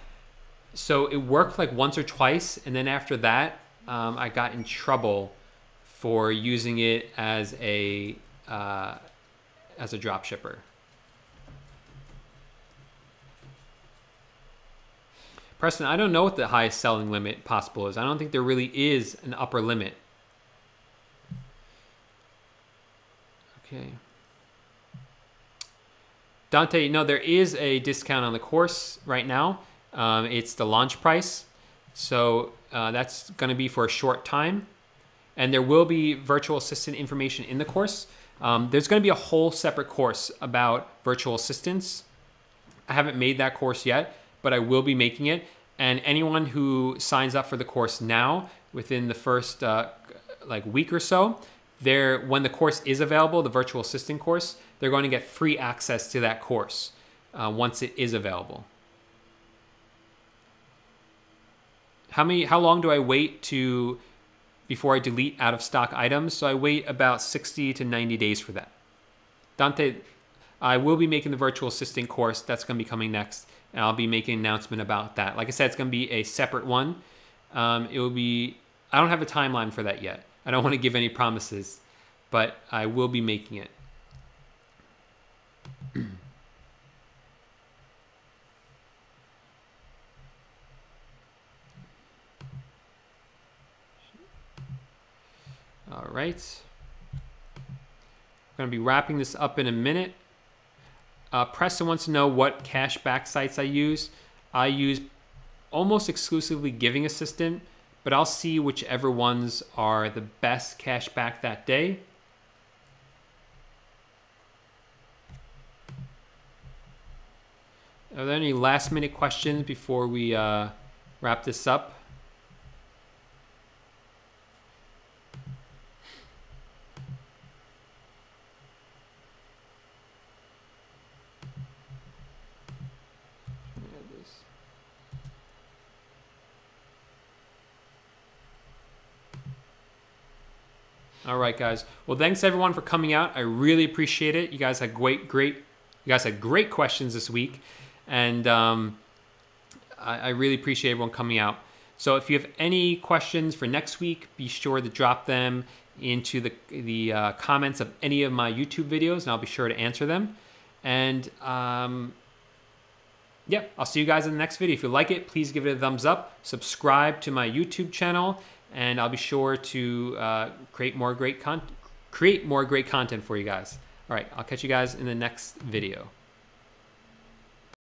So it worked like once or twice, and then after that, I got in trouble for using it as a drop shipper. Preston, I don't know what the highest selling limit possible is. I don't think there really is an upper limit. Okay. Dante, no, there is a discount on the course right now. It's the launch price. So that's going to be for a short time. And there will be virtual assistant information in the course. There's going to be a whole separate course about virtual assistants. I haven't made that course yet, but I will be making it. And anyone who signs up for the course now, within the first week or so, when the course is available, the virtual assistant course, they're going to get free access to that course once it is available. How long do I wait before I delete out of stock items? So I wait about 60 to 90 days for that. Dante, I will be making the virtual assistant course. That's going to be coming next, and I'll be making an announcement about that. Like I said, it's going to be a separate one. I don't have a timeline for that yet. I don't want to give any promises, but I will be making it. All right. I'm going to be wrapping this up in a minute. Preston wants to know what cashback sites I use. I use almost exclusively Giving Assistant, but I'll see whichever ones are the best cashback that day. Are there any last minute questions before we wrap this up? All right, guys. Well, thanks everyone for coming out. I really appreciate it. You guys had great questions this week, and I really appreciate everyone coming out. So if you have any questions for next week, be sure to drop them into the comments of any of my YouTube videos, and I'll be sure to answer them. And yeah, I'll see you guys in the next video. If you like it, please give it a thumbs up. Subscribe to my YouTube channel, and I'll be sure to create more great content for you guys. All right, I'll catch you guys in the next video.